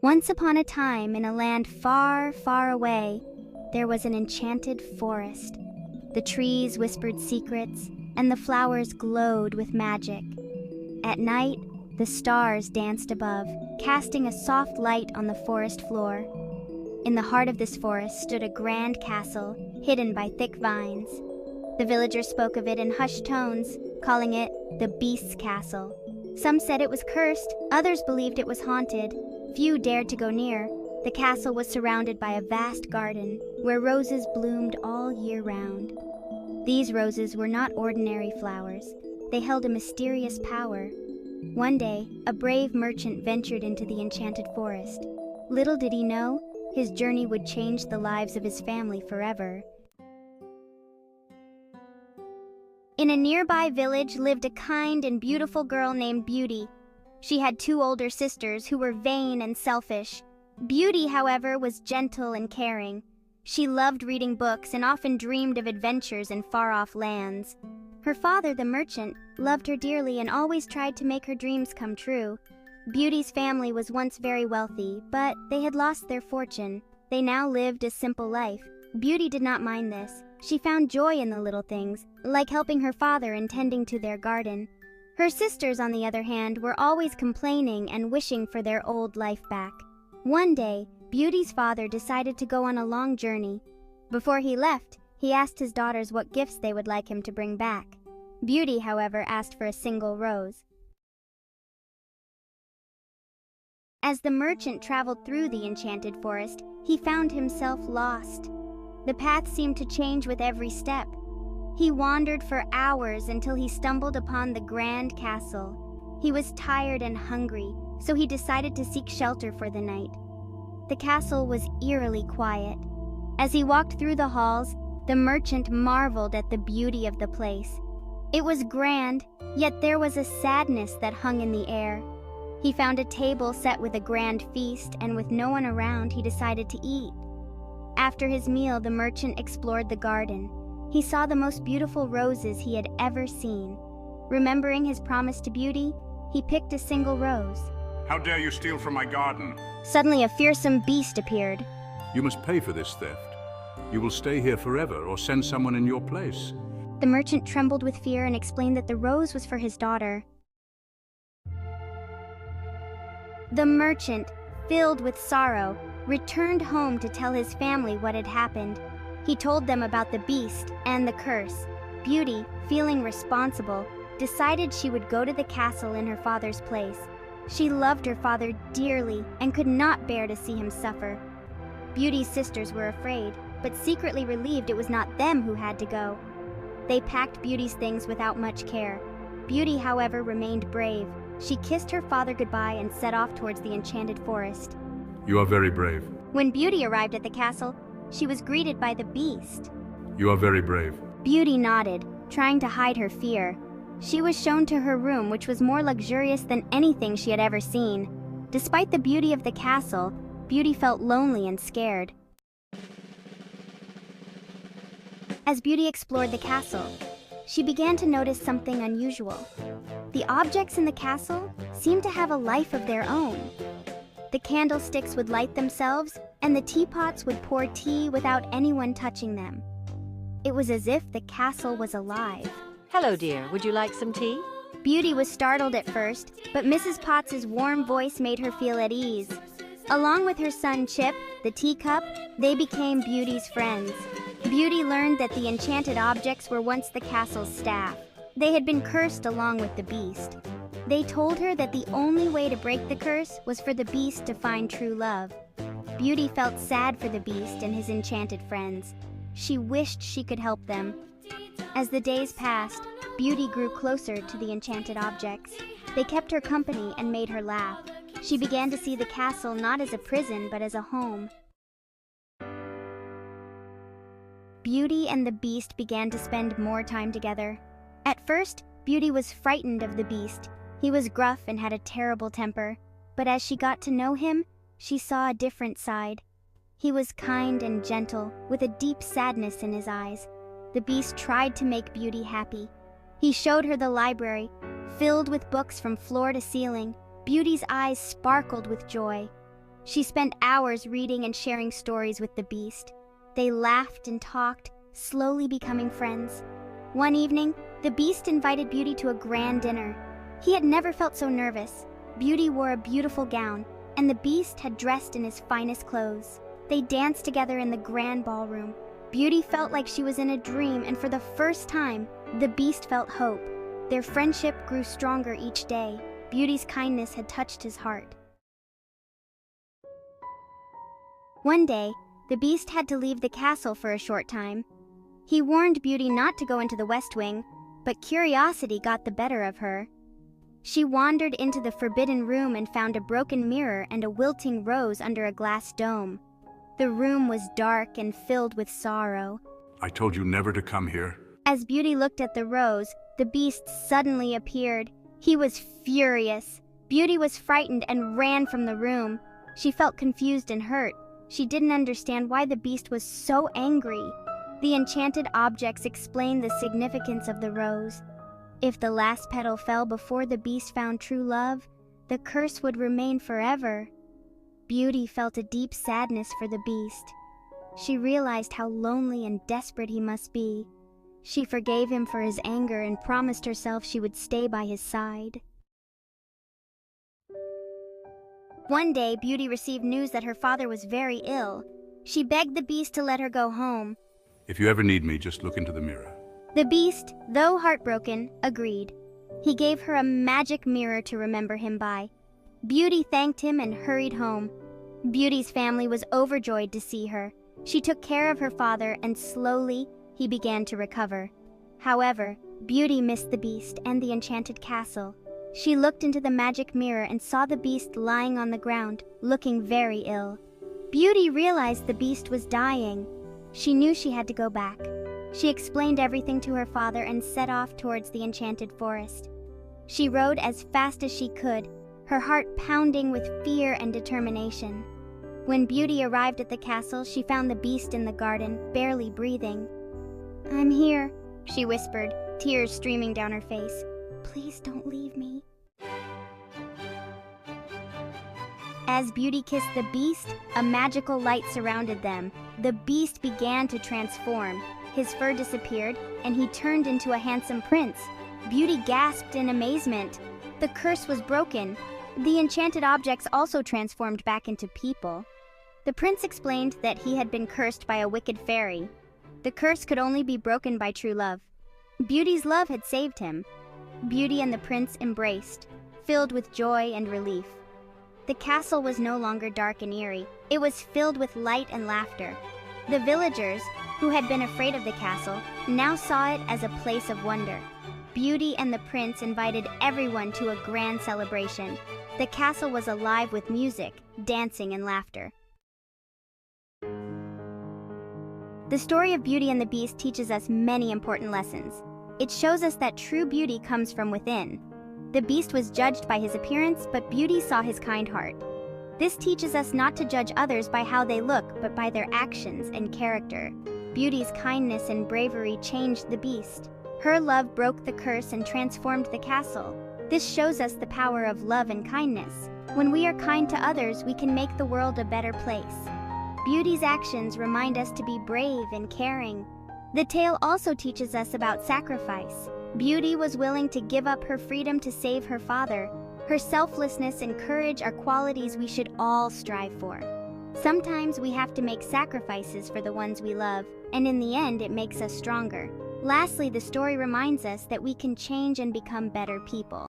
Once upon a time, in a land far, far away, there was an enchanted forest. The trees whispered secrets, and the flowers glowed with magic. At night, the stars danced above, casting a soft light on the forest floor. In the heart of this forest stood a grand castle, hidden by thick vines. The villagers spoke of it in hushed tones, calling it the Beast's Castle. Some said it was cursed, others believed it was haunted. Few dared to go near. The castle was surrounded by a vast garden, where roses bloomed all year round. These roses were not ordinary flowers. They held a mysterious power. One day, a brave merchant ventured into the enchanted forest. Little did he know, his journey would change the lives of his family forever. In a nearby village lived a kind and beautiful girl named Beauty. She had two older sisters who were vain and selfish. Beauty, however, was gentle and caring. She loved reading books and often dreamed of adventures in far-off lands. Her father, the merchant, loved her dearly and always tried to make her dreams come true. Beauty's family was once very wealthy, but they had lost their fortune. They now lived a simple life. Beauty did not mind this. She found joy in the little things, like helping her father and tending to their garden. Her sisters, on the other hand, were always complaining and wishing for their old life back. One day, Beauty's father decided to go on a long journey. Before he left, he asked his daughters what gifts they would like him to bring back. Beauty, however, asked for a single rose. As the merchant traveled through the enchanted forest, he found himself lost. The path seemed to change with every step. He wandered for hours until he stumbled upon the grand castle. He was tired and hungry, so he decided to seek shelter for the night. The castle was eerily quiet. As he walked through the halls, the merchant marveled at the beauty of the place. It was grand, yet there was a sadness that hung in the air. He found a table set with a grand feast, and with no one around, he decided to eat. After his meal, the merchant explored the garden. He saw the most beautiful roses he had ever seen. Remembering his promise to Beauty, he picked a single rose. How dare you steal from my garden? Suddenly, a fearsome beast appeared. You must pay for this theft. You will stay here forever or send someone in your place. The merchant trembled with fear and explained that the rose was for his daughter. The merchant, filled with sorrow, returned home to tell his family what had happened. He told them about the beast and the curse. Beauty, feeling responsible, decided she would go to the castle in her father's place. She loved her father dearly and could not bear to see him suffer. Beauty's sisters were afraid, but secretly relieved it was not them who had to go. They packed Beauty's things without much care. Beauty, however, remained brave. She kissed her father goodbye and set off towards the enchanted forest. You are very brave. When Beauty arrived at the castle, she was greeted by the beast. You are very brave. Beauty nodded, trying to hide her fear. She was shown to her room, which was more luxurious than anything she had ever seen. Despite the beauty of the castle, Beauty felt lonely and scared. As Beauty explored the castle, she began to notice something unusual. The objects in the castle seemed to have a life of their own. The candlesticks would light themselves, and the teapots would pour tea without anyone touching them. It was as if the castle was alive. Hello, dear. Would you like some tea? Beauty was startled at first, but Mrs. Potts's warm voice made her feel at ease. Along with her son Chip, the teacup, they became Beauty's friends. Beauty learned that the enchanted objects were once the castle's staff. They had been cursed along with the beast. They told her that the only way to break the curse was for the beast to find true love. Beauty felt sad for the beast and his enchanted friends. She wished she could help them. As the days passed, Beauty grew closer to the enchanted objects. They kept her company and made her laugh. She began to see the castle not as a prison, but as a home. Beauty and the beast began to spend more time together. At first, Beauty was frightened of the beast. He was gruff and had a terrible temper. But as she got to know him, she saw a different side. He was kind and gentle, with a deep sadness in his eyes. The beast tried to make Beauty happy. He showed her the library, filled with books from floor to ceiling. Beauty's eyes sparkled with joy. She spent hours reading and sharing stories with the Beast. They laughed and talked, slowly becoming friends. One evening, the Beast invited Beauty to a grand dinner. He had never felt so nervous. Beauty wore a beautiful gown, and the Beast had dressed in his finest clothes. They danced together in the grand ballroom. Beauty felt like she was in a dream, and for the first time, the Beast felt hope. Their friendship grew stronger each day. Beauty's kindness had touched his heart. One day, the Beast had to leave the castle for a short time. He warned Beauty not to go into the West Wing, but curiosity got the better of her. She wandered into the forbidden room and found a broken mirror and a wilting rose under a glass dome. The room was dark and filled with sorrow. I told you never to come here. As Beauty looked at the rose, the Beast suddenly appeared. He was furious. Beauty was frightened and ran from the room. She felt confused and hurt. She didn't understand why the Beast was so angry. The enchanted objects explained the significance of the rose. If the last petal fell before the Beast found true love, the curse would remain forever. Beauty felt a deep sadness for the Beast. She realized how lonely and desperate he must be. She forgave him for his anger and promised herself she would stay by his side. One day, Beauty received news that her father was very ill. She begged the Beast to let her go home. If you ever need me, just look into the mirror. The Beast, though heartbroken, agreed. He gave her a magic mirror to remember him by. Beauty thanked him and hurried home. Beauty's family was overjoyed to see her. She took care of her father, and slowly, he began to recover. However, Beauty missed the Beast and the enchanted castle. She looked into the magic mirror and saw the Beast lying on the ground, looking very ill. Beauty realized the Beast was dying. She knew she had to go back. She explained everything to her father and set off towards the enchanted forest. She rode as fast as she could, her heart pounding with fear and determination. When Beauty arrived at the castle, she found the Beast in the garden, barely breathing. "I'm here," she whispered, tears streaming down her face. "Please don't leave me." As Beauty kissed the Beast, a magical light surrounded them. The Beast began to transform. His fur disappeared, and he turned into a handsome prince. Beauty gasped in amazement. The curse was broken. The enchanted objects also transformed back into people. The prince explained that he had been cursed by a wicked fairy. The curse could only be broken by true love. Beauty's love had saved him. Beauty and the prince embraced, filled with joy and relief. The castle was no longer dark and eerie. It was filled with light and laughter. The villagers, who had been afraid of the castle, now saw it as a place of wonder. Beauty and the prince invited everyone to a grand celebration. The castle was alive with music, dancing, and laughter. The story of Beauty and the Beast teaches us many important lessons. It shows us that true beauty comes from within. The Beast was judged by his appearance, but Beauty saw his kind heart. This teaches us not to judge others by how they look, but by their actions and character. Beauty's kindness and bravery changed the Beast. Her love broke the curse and transformed the castle. This shows us the power of love and kindness. When we are kind to others, we can make the world a better place. Beauty's actions remind us to be brave and caring. The tale also teaches us about sacrifice. Beauty was willing to give up her freedom to save her father. Her selflessness and courage are qualities we should all strive for. Sometimes we have to make sacrifices for the ones we love, and in the end it makes us stronger. Lastly, the story reminds us that we can change and become better people.